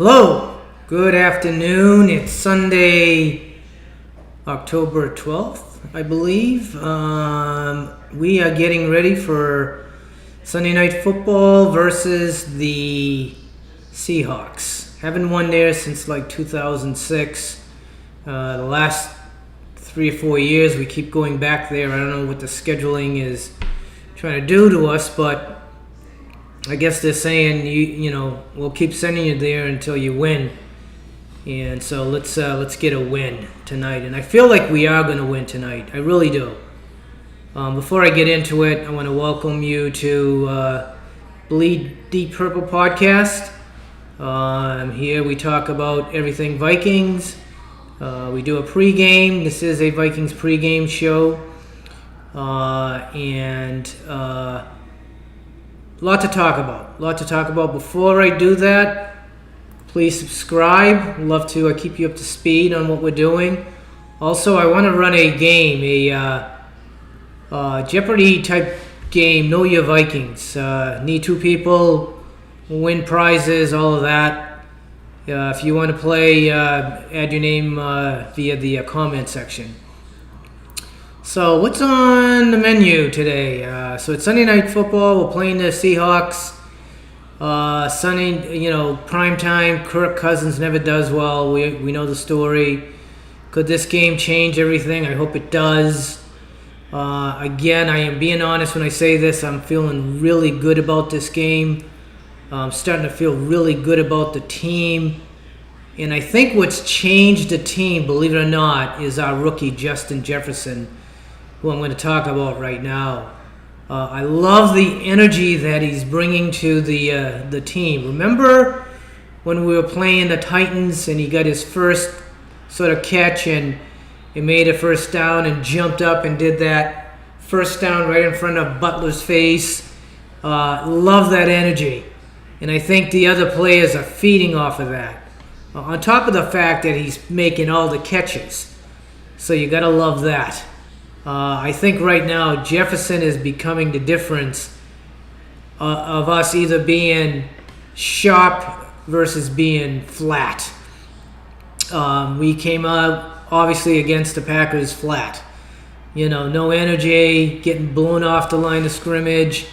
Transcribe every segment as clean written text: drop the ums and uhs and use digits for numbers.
Hello, good afternoon. It's Sunday, October 12th, I believe. We are getting ready for Sunday Night Football versus the Seahawks. Haven't won there since like 2006. The last 3 or 4 years we keep going back there. I don't know what the scheduling is trying to do to us, but I guess they're saying we'll keep sending you there until you win, and so let's get a win tonight. And I feel like we are going to win tonight. I really do. Before I get into it, I want to welcome you to Bleed Deep Purple podcast. Here we talk about everything Vikings. We do a pregame. This is a Vikings pregame show, and lot to talk about. Before I do that, please subscribe. I'd love to keep you up to speed on what we're doing. Also, I want to run a game, a Jeopardy type game, Know Your Vikings. Need 2 people, win prizes, all of that. If you want to play, add your name via the comment section. So what's on the menu today? So it's Sunday Night Football. We're playing the Seahawks. Sunday, prime time. Kirk Cousins never does well. We know the story. Could this game change everything? I hope it does. Again, I am being honest when I say this. I'm feeling really good about this game. I'm starting to feel really good about the team. And I think what's changed the team, believe it or not, is our rookie, Justin Jefferson, who I'm going to talk about right now. I love the energy that he's bringing to the team. Remember when we were playing the Titans and he got his first sort of catch and he made a first down and jumped up and did that first down right in front of Butler's face? Love that energy. And I think the other players are feeding off of that. On top of the fact that he's making all the catches. So you got to love that. I think right now Jefferson is becoming the difference of us either being sharp versus being flat. We came out obviously against the Packers flat. No energy, getting blown off the line of scrimmage.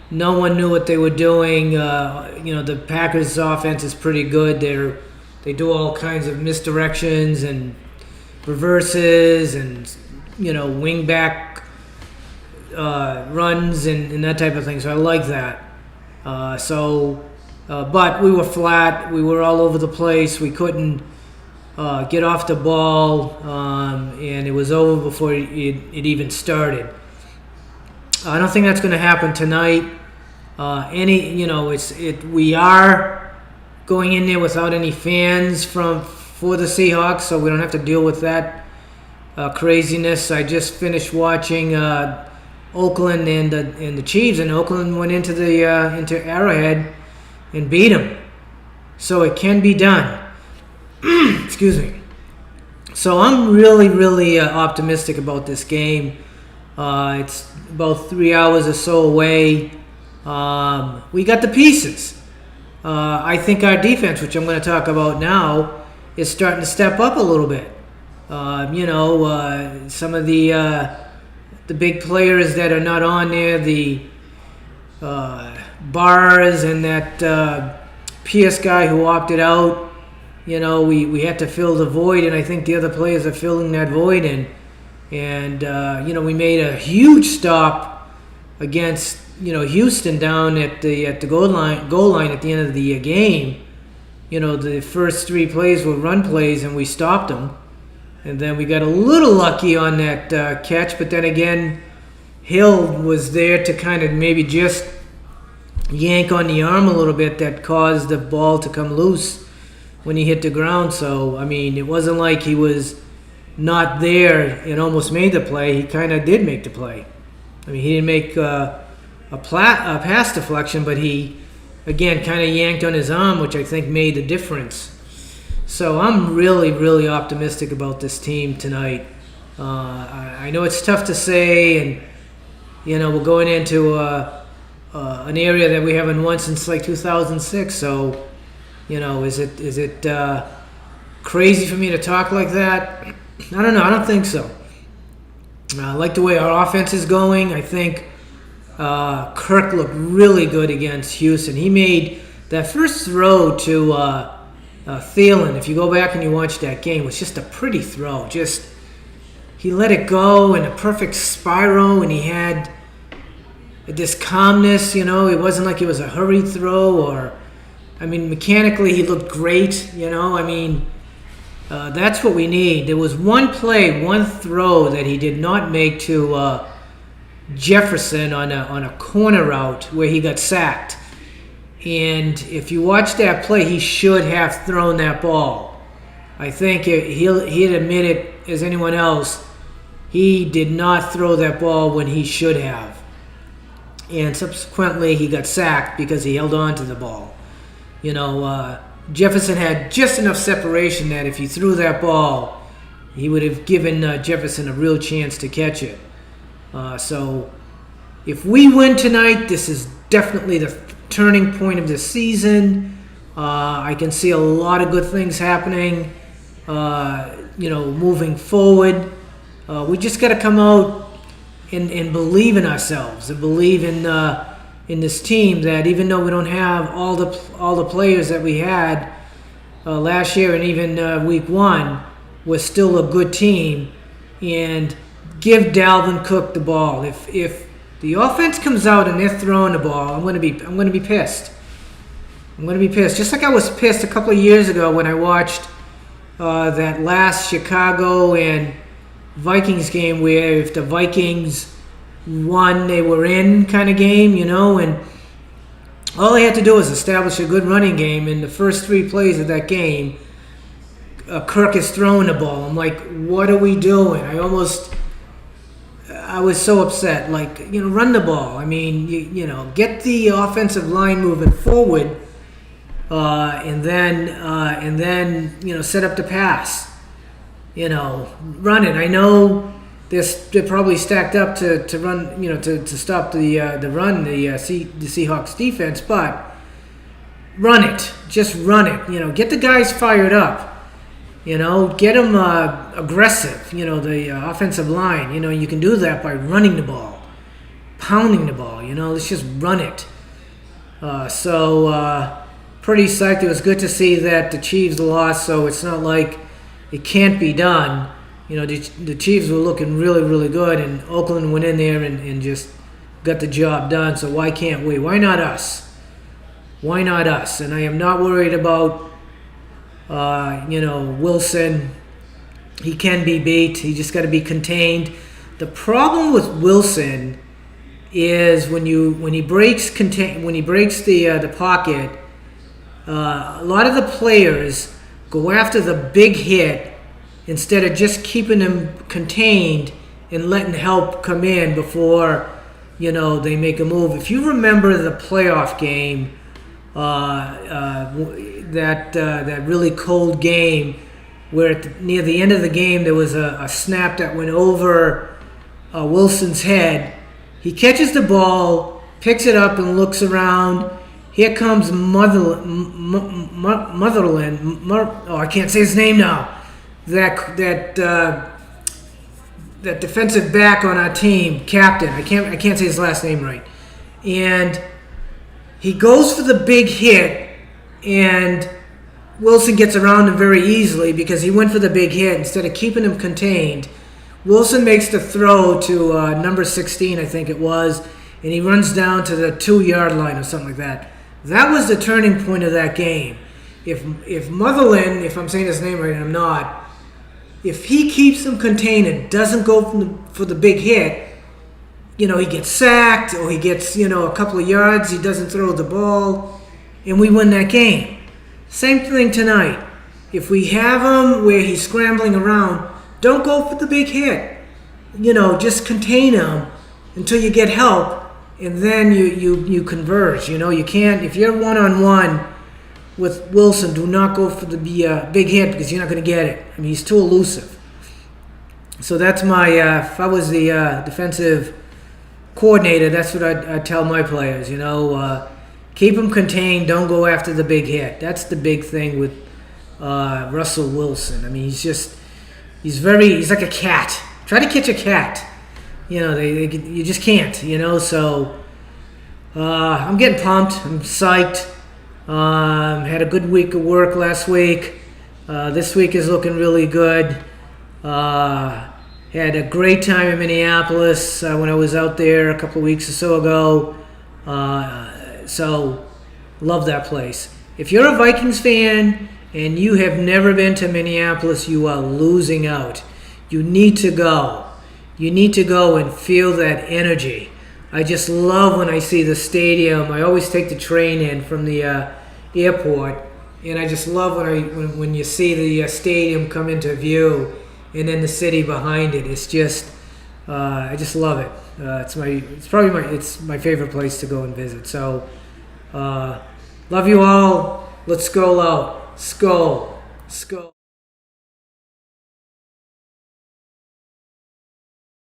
No one knew what they were doing. The Packers' offense is pretty good. They do all kinds of misdirections and reverses and wing back runs and that type of thing. So I like that. But we were flat. We were all over the place. We couldn't get off the ball, and it was over before it even started. I don't think that's going to happen tonight. We are going in there without any fans for the Seahawks, so we don't have to deal with that craziness. I just finished watching Oakland and the Chiefs, and Oakland went into Arrowhead and beat them. So it can be done. Excuse me. So I'm really, really optimistic about this game. It's about 3 hours or so away. We got the pieces. I think our defense, which I'm going to talk about now, is starting to step up a little bit. Some of the big players that are not on there, the Bars and that Pierce guy who opted out, we had to fill the void, and I think the other players are filling that void in. And, we made a huge stop against, Houston down at the goal line at the end of the game. The first 3 plays were run plays, and we stopped them. And then we got a little lucky on that catch, but then again, Hill was there to kind of maybe just yank on the arm a little bit that caused the ball to come loose when he hit the ground. So, it wasn't like he was not there and almost made the play. He kind of did make the play. He didn't make a pass deflection, but he, again, kind of yanked on his arm, which I think made the difference. So I'm really, really optimistic about this team tonight. I know it's tough to say, and we're going into an area that we haven't won since like 2006. So Is it crazy for me to talk like that? I don't know. I don't think so. I like the way our offense is going. I think Kirk looked really good against Houston. He made that first throw to Thielen. If you go back and you watch that game, it was just a pretty throw. He let it go in a perfect spiral, and he had this calmness. It wasn't like it was a hurried throw mechanically he looked great. That's what we need. There was one throw that he did not make to Jefferson on a corner route where he got sacked. And if you watch that play, he should have thrown that ball. I think he'd admit it as anyone else. He did not throw that ball when he should have. And subsequently, he got sacked because he held on to the ball. Jefferson had just enough separation that if he threw that ball, he would have given Jefferson a real chance to catch it. So if we win tonight, this is definitely the turning point of the season. I can see a lot of good things happening, moving forward. We just got to come out and believe in ourselves and believe in this team, that even though we don't have all the players that we had last year and even week one, we're still a good team. And give Dalvin Cook the ball. If the offense comes out and they're throwing the ball, I'm going to be pissed. I'm going to be pissed. Just like I was pissed a couple of years ago when I watched that last Chicago and Vikings game, where if the Vikings won, they were in kind of game, and all they had to do was establish a good running game. In the first 3 plays of that game, Kirk is throwing the ball. I'm like, what are we doing? I was so upset. Run the ball. Get the offensive line moving forward, and then set up the pass. Run it. I know they're probably stacked up to run, to stop the run, the Seahawks defense, but run it. Just run it. Get the guys fired up. Get them aggressive. The offensive line. You can do that by running the ball, pounding the ball. Let's just run it. Pretty psyched. It was good to see that the Chiefs lost, so it's not like it can't be done. The Chiefs were looking really, really good, and Oakland went in there and just got the job done. So why can't we? Why not us? Why not us? And I am not worried about, Wilson. He can be beat. He just got to be contained. The problem with Wilson is when he breaks the pocket, a lot of the players go after the big hit instead of just keeping him contained and letting help come in before, they make a move. If you remember the playoff game, that really cold game where near the end of the game there was a snap that went over Wilson's head. He catches the ball, picks it up, and looks around. Here comes Motherland. I can't say his name now. That defensive back on our team, captain. I can't say his last name right. And he goes for the big hit, and Wilson gets around him very easily because he went for the big hit instead of keeping him contained. Wilson makes the throw to number 16, I think it was, and he runs down to the 2-yard line or something like that. That was the turning point of that game. If Motherland, if I'm saying his name right and I'm not, if he keeps him contained and doesn't go for the big hit, he gets sacked or he gets, a couple of yards, he doesn't throw the ball, and we win that game. Same thing tonight. If we have him where he's scrambling around, don't go for the big hit. Just contain him until you get help, and then you converge. You can't, if you're one-on-one with Wilson, do not go for the big hit because you're not going to get it. He's too elusive. So that's my, if I was the defensive coordinator, that's what I'd tell my players. keep him contained. Don't go after the big hit. That's the big thing with Russell Wilson. I mean, he's like a cat. Try to catch a cat. You just can't. So I'm getting pumped. I'm psyched. Had a good week of work last week. This week is looking really good. Had a great time in Minneapolis when I was out there a couple of weeks or so ago. So, love that place. If you're a Vikings fan and you have never been to Minneapolis, you are losing out. You need to go. You need to go and feel that energy. I just love when I see the stadium. I always take the train in from the airport, and I just love when you see the stadium come into view, and then the city behind it. It's just I just love it. It's my favorite place to go and visit. So love you all. Let's go out. Skull.